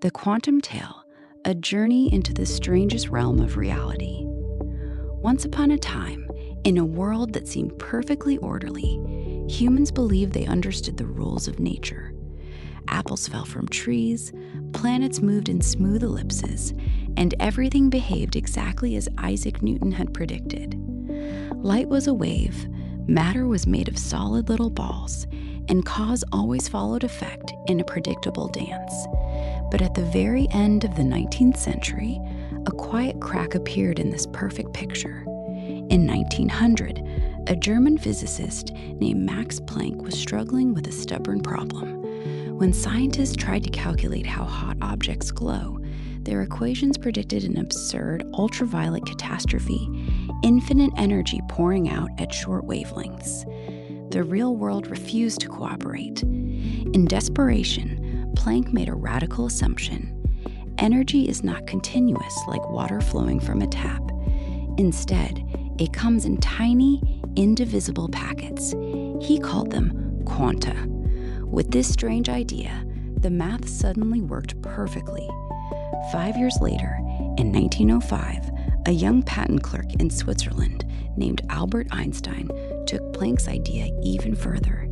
The Quantum Tale, a journey into the strangest realm of reality. Once upon a time, in a world that seemed perfectly orderly, humans believed they understood the rules of nature. Apples fell from trees, planets moved in smooth ellipses, and everything behaved exactly as Isaac Newton had predicted. Light was a wave, matter was made of solid little balls, and cause always followed effect in a predictable dance. But at the very end of the 19th century, a quiet crack appeared in this perfect picture. In 1900, a German physicist named Max Planck was struggling with a stubborn problem. When scientists tried to calculate how hot objects glow, their equations predicted an absurd ultraviolet catastrophe, infinite energy pouring out at short wavelengths. The real world refused to cooperate. In desperation, Planck made a radical assumption. Energy is not continuous like water flowing from a tap. Instead, it comes in tiny, indivisible packets. He called them quanta. With this strange idea, the math suddenly worked perfectly. 5 years later, in 1905, a young patent clerk in Switzerland named Albert Einstein took Planck's idea even further.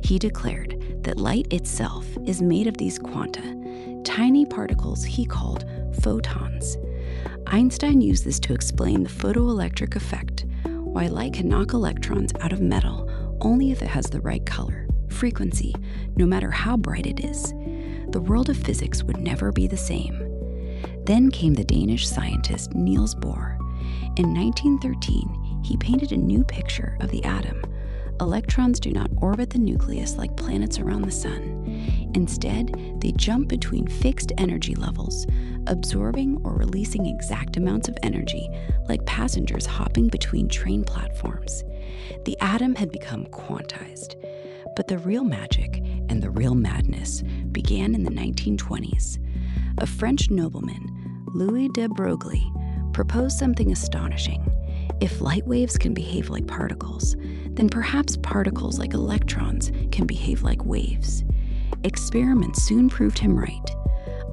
He declared that light itself is made of these quanta, tiny particles he called photons. Einstein used this to explain the photoelectric effect, why light can knock electrons out of metal only if it has the right color, frequency, no matter how bright it is. The world of physics would never be the same. Then came the Danish scientist Niels Bohr. In 1913, he painted a new picture of the atom. Electrons do not orbit the nucleus like planets around the sun. Instead, they jump between fixed energy levels, absorbing or releasing exact amounts of energy like passengers hopping between train platforms. The atom had become quantized. But the real magic and the real madness began in the 1920s. A French nobleman, Louis de Broglie, proposed something astonishing. If light waves can behave like particles, then perhaps particles like electrons can behave like waves. Experiments soon proved him right.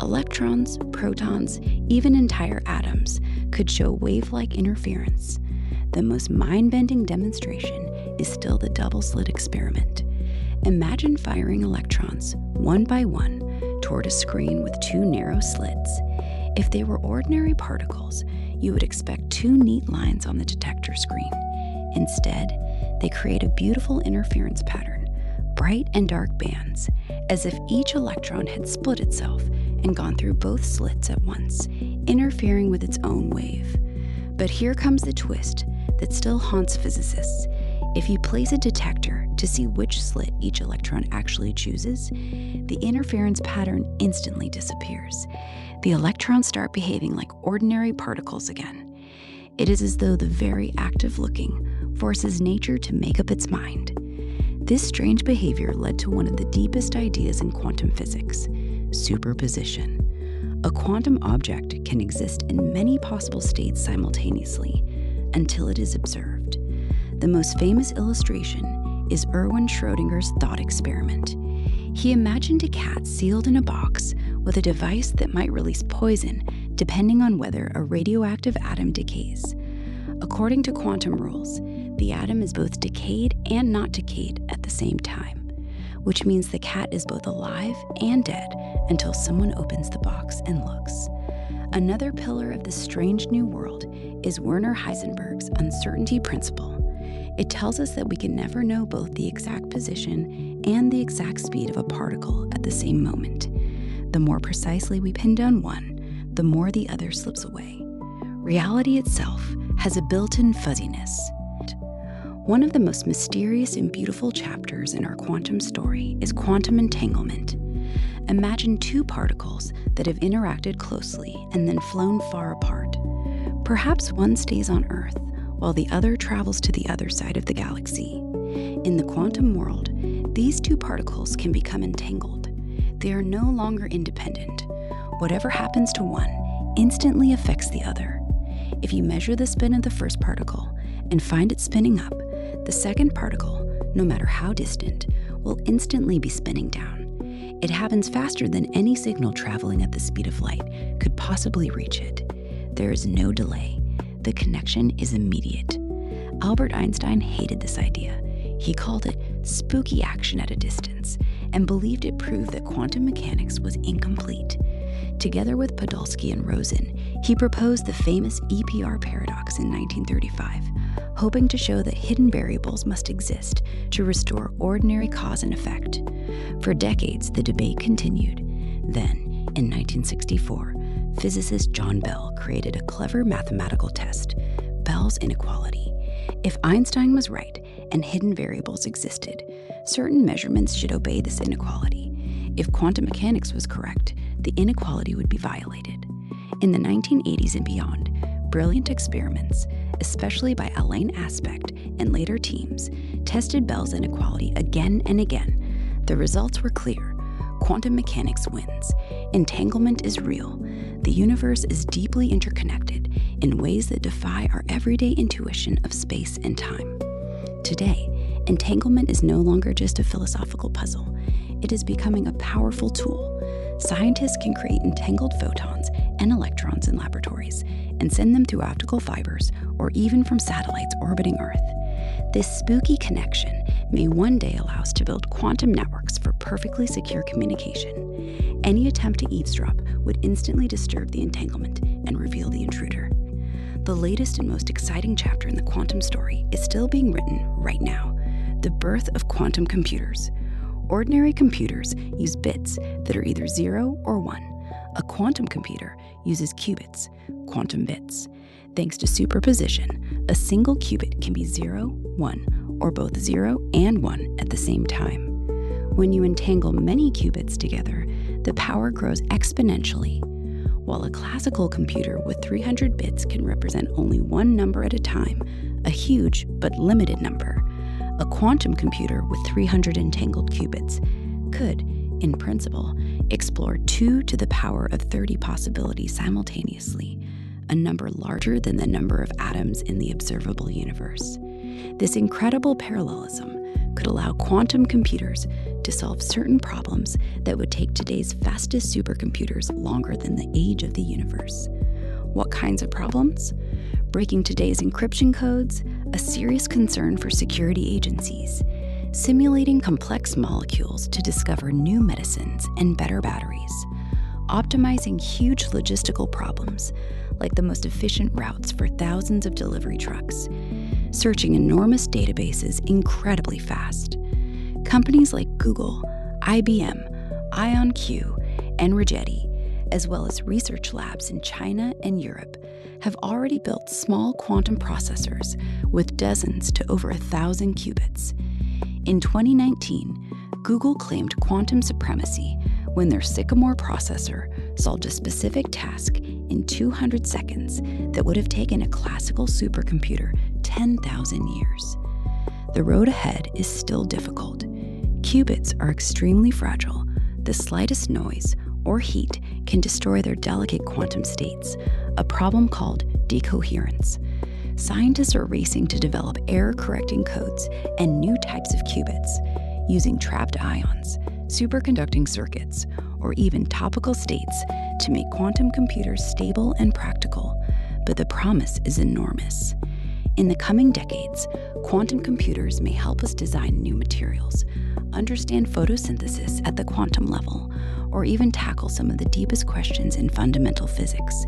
Electrons, protons, even entire atoms could show wave-like interference. The most mind-bending demonstration is still the double-slit experiment. Imagine firing electrons, one by one, toward a screen with two narrow slits. If they were ordinary particles, you would expect two neat lines on the detector screen. Instead, they create a beautiful interference pattern, bright and dark bands, as if each electron had split itself and gone through both slits at once, interfering with its own wave. But here comes the twist that still haunts physicists. If you place a detector to see which slit each electron actually chooses, the interference pattern instantly disappears. The electrons start behaving like ordinary particles again. It is as though the very act of looking forces nature to make up its mind. This strange behavior led to one of the deepest ideas in quantum physics, superposition. A quantum object can exist in many possible states simultaneously until it is observed. The most famous illustration is Erwin Schrödinger's thought experiment. He imagined a cat sealed in a box with a device that might release poison depending on whether a radioactive atom decays. According to quantum rules, the atom is both decayed and not decayed at the same time, which means the cat is both alive and dead until someone opens the box and looks. Another pillar of this strange new world is Werner Heisenberg's uncertainty principle. It tells us that we can never know both the exact position and the exact speed of a particle at the same moment. The more precisely we pin down one, the more the other slips away. Reality itself has a built-in fuzziness. One of the most mysterious and beautiful chapters in our quantum story is quantum entanglement. Imagine two particles that have interacted closely and then flown far apart. Perhaps one stays on Earth, while the other travels to the other side of the galaxy. In the quantum world, these two particles can become entangled. They are no longer independent. Whatever happens to one instantly affects the other. If you measure the spin of the first particle and find it spinning up, the second particle, no matter how distant, will instantly be spinning down. It happens faster than any signal traveling at the speed of light could possibly reach it. There is no delay. The connection is immediate. Albert Einstein hated this idea. He called it spooky action at a distance and believed it proved that quantum mechanics was incomplete. Together with Podolsky and Rosen, he proposed the famous EPR paradox in 1935, hoping to show that hidden variables must exist to restore ordinary cause and effect. For decades, the debate continued. Then, in 1964, physicist John Bell created a clever mathematical test, Bell's inequality. If Einstein was right and hidden variables existed, certain measurements should obey this inequality. If quantum mechanics was correct, the inequality would be violated. In the 1980s and beyond, brilliant experiments, especially by Alain Aspect and later teams, tested Bell's inequality again and again. The results were clear. Quantum mechanics wins. Entanglement is real. The universe is deeply interconnected in ways that defy our everyday intuition of space and time. Today, entanglement is no longer just a philosophical puzzle. It is becoming a powerful tool. Scientists can create entangled photons and electrons in laboratories and send them through optical fibers or even from satellites orbiting Earth. This spooky connection may one day allow us to build quantum networks for perfectly secure communication. Any attempt to eavesdrop would instantly disturb the entanglement and reveal the intruder. The latest and most exciting chapter in the quantum story is still being written right now: the birth of quantum computers. Ordinary computers use bits that are either 0 or 1. A quantum computer uses qubits, quantum bits. Thanks to superposition, a single qubit can be 0, 1, or both 0 and 1 at the same time. When you entangle many qubits together, the power grows exponentially. While a classical computer with 300 bits can represent only one number at a time, a huge but limited number, a quantum computer with 300 entangled qubits could, in principle, explore 2 to the power of 30 possibilities simultaneously, a number larger than the number of atoms in the observable universe. This incredible parallelism could allow quantum computers to solve certain problems that would take today's fastest supercomputers longer than the age of the universe. What kinds of problems? Breaking today's encryption codes, a serious concern for security agencies. Simulating complex molecules to discover new medicines and better batteries. Optimizing huge logistical problems, like the most efficient routes for thousands of delivery trucks. Searching enormous databases incredibly fast. Companies like Google, IBM, IonQ, and Rigetti, as well as research labs in China and Europe, have already built small quantum processors with dozens to over 1,000 qubits. In 2019, Google claimed quantum supremacy when their Sycamore processor solved a specific task in 200 seconds that would have taken a classical supercomputer 10,000 years. The road ahead is still difficult. Qubits are extremely fragile. The slightest noise or heat can destroy their delicate quantum states, a problem called decoherence. Scientists are racing to develop error-correcting codes and new types of qubits, using trapped ions, superconducting circuits, or even topical states to make quantum computers stable and practical. But the promise is enormous. In the coming decades, quantum computers may help us design new materials, understand photosynthesis at the quantum level, or even tackle some of the deepest questions in fundamental physics.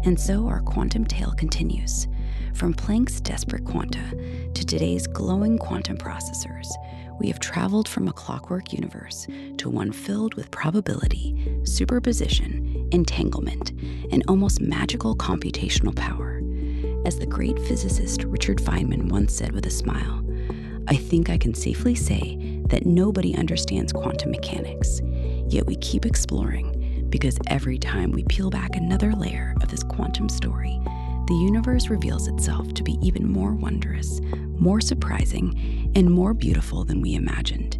And so our quantum tale continues. From Planck's desperate quanta to today's glowing quantum processors, we have traveled from a clockwork universe to one filled with probability, superposition, entanglement, and almost magical computational power. As the great physicist Richard Feynman once said with a smile, "I think I can safely say that nobody understands quantum mechanics, yet we keep exploring, because every time we peel back another layer of this quantum story, the universe reveals itself to be even more wondrous, more surprising, and more beautiful than we imagined."